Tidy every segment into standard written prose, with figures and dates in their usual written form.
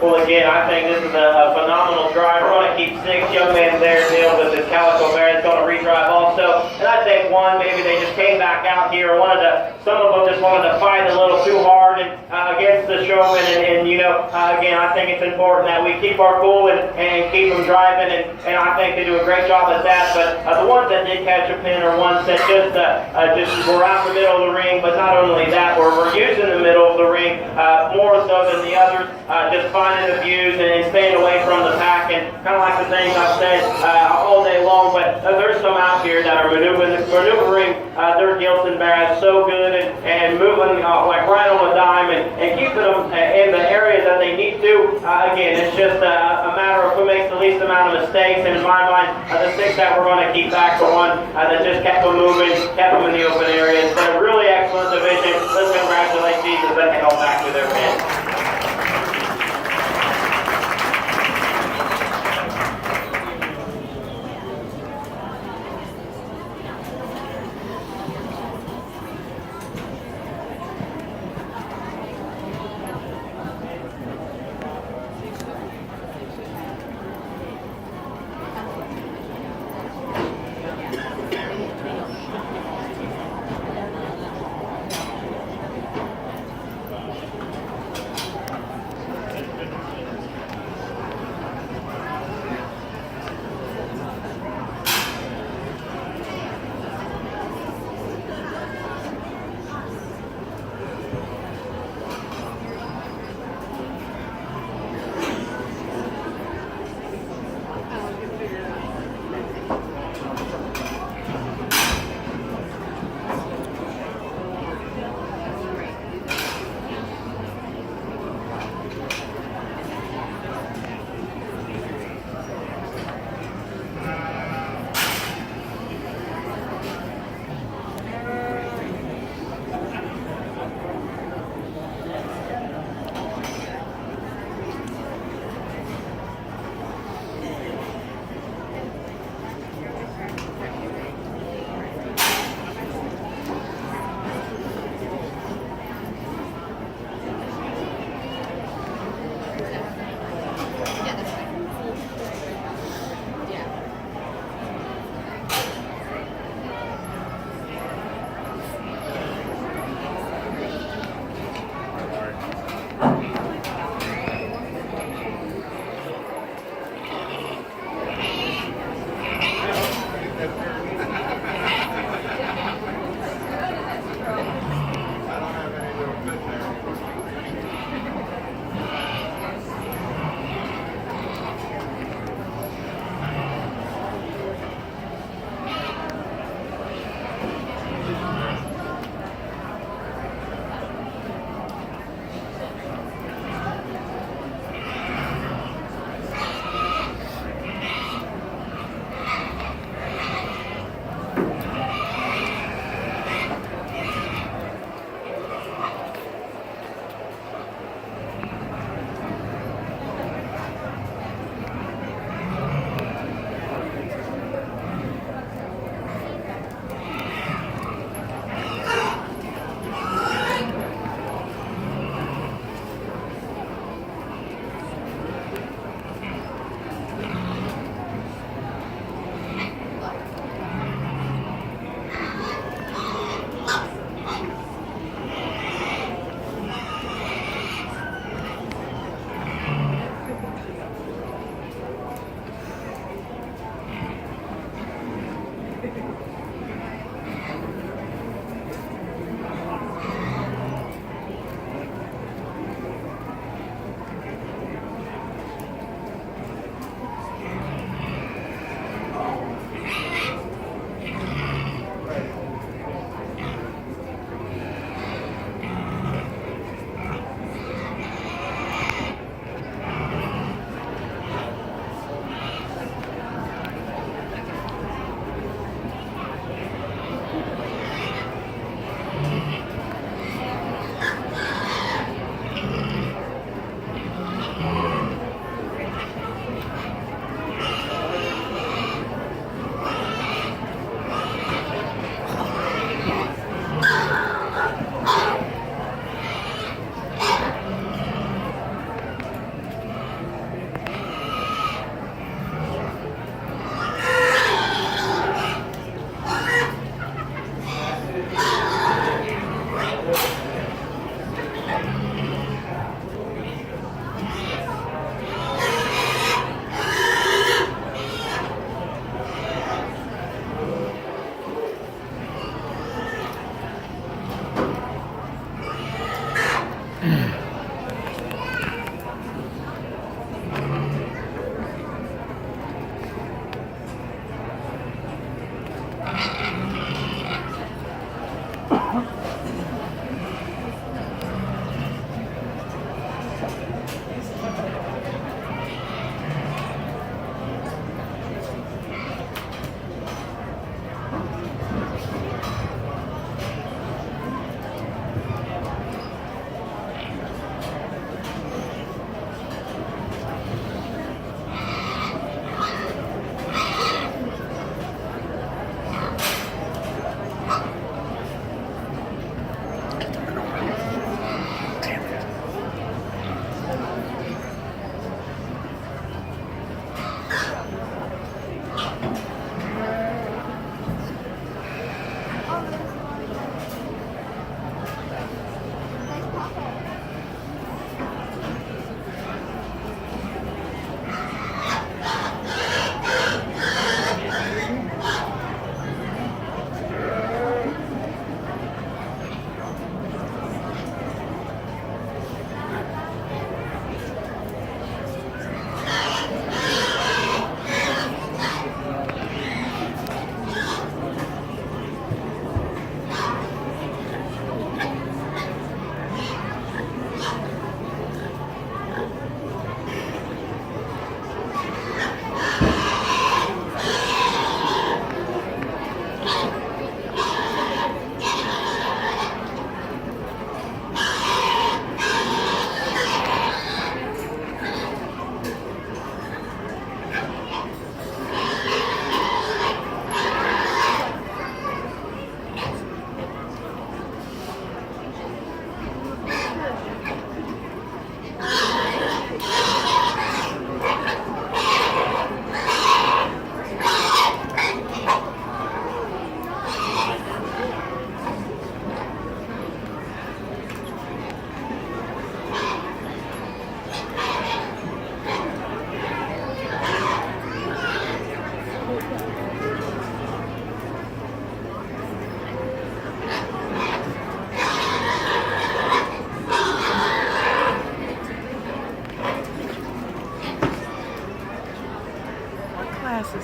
Well, again, I think this is a phenomenal drive. We're going to keep 6 young men there dealing with this calico mare that's going to redrive also. And I think one, maybe they just came back out here. Some of them just wanted to fight a little too hard against the showman. And you know, again, I think it's important that we keep our cool and keep them driving. And I think they do a great job at that. But the ones that did catch a pin are ones that just were out in the middle of the ring. But not only that, we're using the middle of the ring more so than the others. Just finding the views and staying away from the pack. And kind of like the things I've said all day long. But here that are maneuvering their Gilson bears so good and moving like right on a dime and keeping them in the areas that they need to. Again, it's just a matter of who makes the least amount of mistakes, and in my mind, the 6 that we're going to keep back for one that just kept them moving, kept them in the open areas. But a really excellent division. Let's congratulate these as they go back to their pins.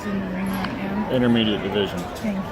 is in the ring right now? Intermediate division. Thank you.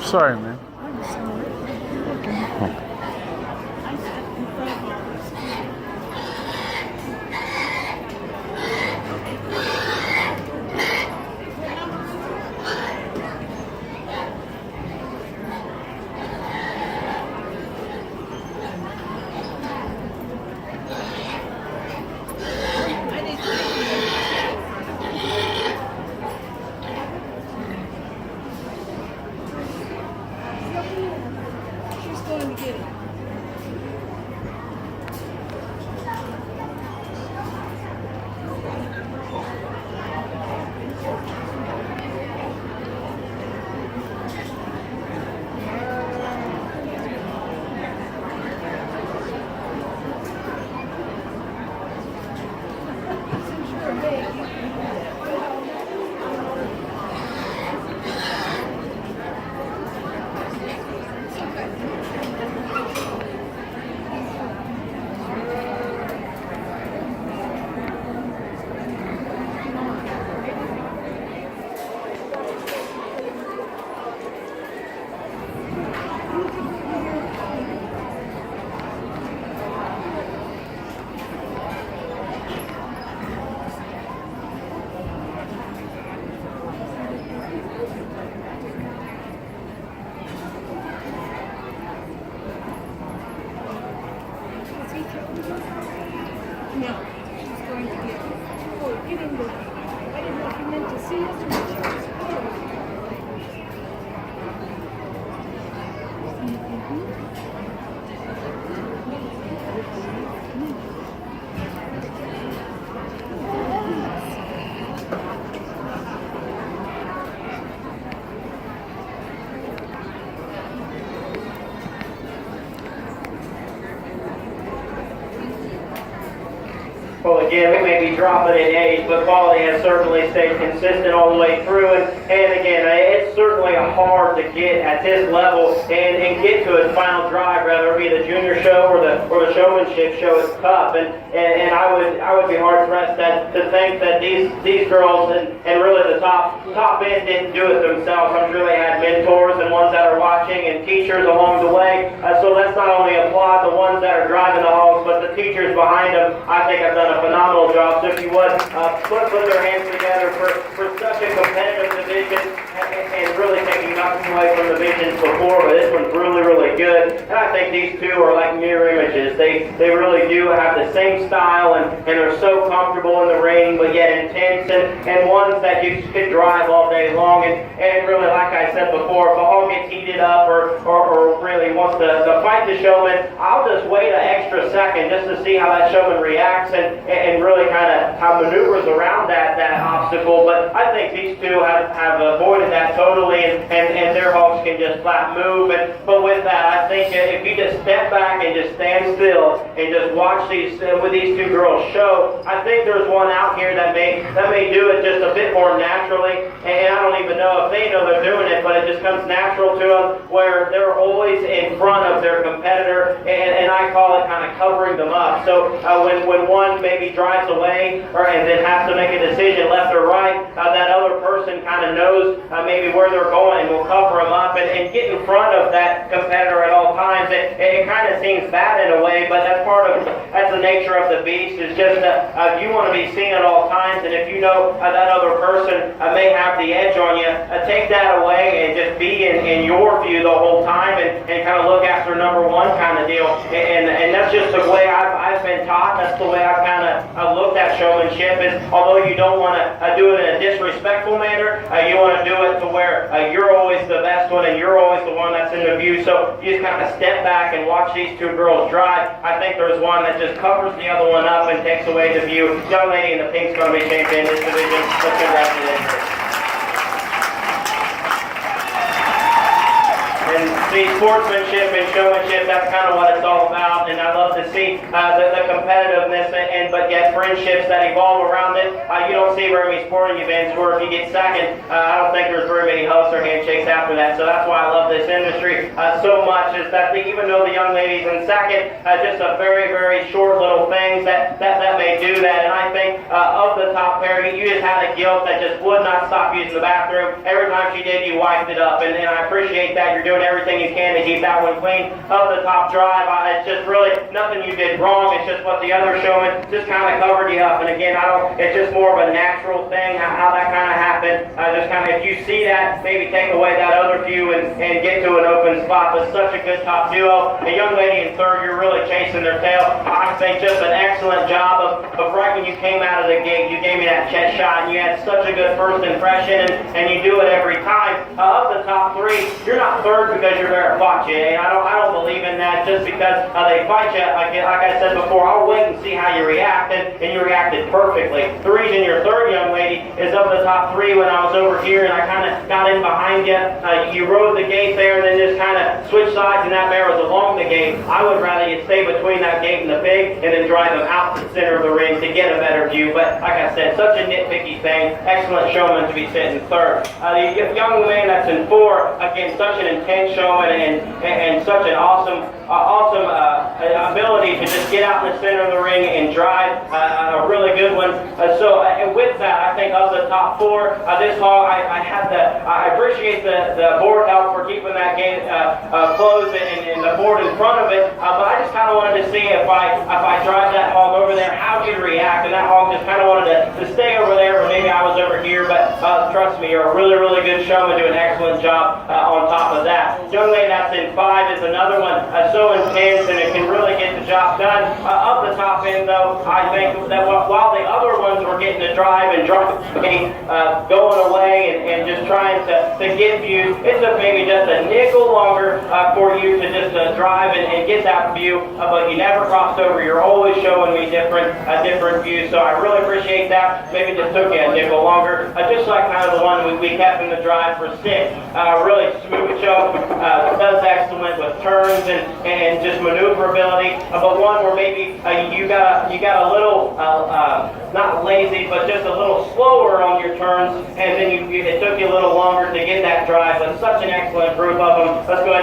Sorry, man. I'm sorry. I sat in front of yours. I need She's going to get it. Since you're a big, you can do that. Is he killed? No, she's going to get it. Oh, get in there. I didn't know if you meant to see us or what you was. Well, again, we may be dropping in age, but quality has certainly stayed consistent all the way through. And again, it's certainly hard to get at this level and get to its final drive, whether it be the junior show or the showmanship show. It's tough, and I would be hard pressed to think that these girls and really the top end didn't do it themselves. I'm sure they had mentors and ones that are watching and teachers along the way. So let's not only applaud the ones that are driving the hogs, but the teachers behind them. I think have done a phenomenal job. So if you would, put their hands together for such a competitive division and really taking nothing away from the divisions before, but this one's really, really good. And I think these two are like mirror images. They really do have the same style and they're so comfortable in the ring, but yet intense and ones that you could drive all day long. And really, like I said before, if a hog gets heated up or really wants to fight the showman, I'll just wait an extra second just to see how that showman reacts and really kind of maneuvers around that obstacle. But I think these two have avoided that totally, and their hogs can just flat move. But with that, I think if you just step back and just stand still and just watch these two girls show, I think there's one out here that may do it just a bit more naturally, and I don't even know if they know they're doing it, but it just comes natural to them, where they're always in front of their competitor, and I call it kind of covering them up. So when one maybe drives away and then has to make a decision left or right, that other person kind of knows maybe where they're going and will cover them up and get in front of that competitor at all times. It kind of seems bad in a way, but that's the nature of the beast. Is just you want to be seen at all times, and if you know that other person may have the edge on you, take that away and just be in your view the whole time and kind of look after number one kind of deal. And that's just the way I've been taught. That's the way I've kind of looked at showmanship. Is although you don't want to do it in a disrespectful manner, you want to do it to where you're always the best one and you're always the one that's in the view. So you just kind of step back and watch these two girls drive. I think there's one that just covers the other one up and takes away the view. Young lady in the pink's going to be champion in this division. Let's congratulate her. And see, sportsmanship and showmanship, that's kind of what it's all about. And I love to see the competitiveness but yet friendships that evolve around it. You don't see very many sporting events where if you get second, I don't think there's very many hugs or handshakes after that. So that's why I love this industry so much, is that even though the young lady's in second, just a very, very short little things that may do that. And I think of the top pair, you just had a guilt that just would not stop using the bathroom. Every time she did, you wiped it up. And I appreciate that. You're doing everything you can to keep that one clean. Of the top drive, it's just really nothing you did wrong. It's just what the other showman just kind of covered you up. And again, it's just more of a natural thing how that kind of happened. Just kind of, if you see that, maybe take away that other view and get to an open spot. But such a good top duo. A young lady in third, you're really chasing their tail. I think just an excellent job of right when you came out of the gate, you gave me that chest shot, and you had such a good first impression, and you do it every time. Of the top three, you're not third because you're there to fight you. And I don't believe in that just because they fight you. Like I said before, I'll wait and see how you reacted, and you reacted perfectly. The reason you're third, young lady, is of the top three, when I was over here and I kind of got in behind you, you rode the gate there and then just kind of switched sides, and that mare was along the gate. I would rather you stay between that gate and the pig and then drive them out to the center of the ring to get a better view. But like I said, such a nitpicky thing. Excellent showman to be sitting third. The young man that's in four, again, such an intense showman and such an awesome ability to just get out in the center of the ring and drive a really good one. And with that, I think of the top four, this hog, I appreciate the board help for keeping that gate closed and the board in front of it. But I just kind of wanted to see if I drive that hog over there, how you'd react. And that hog just kind of wanted to stay over there, or maybe I was over here. But trust me, you're a really, really good showman, do an excellent job on top of that. Young lady that's in five is another one so intense, and it can really get the job done. Up the top end, though, I think that while the other ones were getting to drive and going away and just trying to get views, it took maybe just a nickel longer for you to just drive and get that view, but you never crossed over. You're always showing me different views, so I really appreciate that. Maybe it just took you a nickel longer, just like kind of the one we kept in the drive for six. Really smooth show, does excellent with turns and just maneuverability, but one where maybe you got a little not lazy, but just a little slower on your turns, and then it took you a little longer to get that drive. But such an excellent group of them. Let's go ahead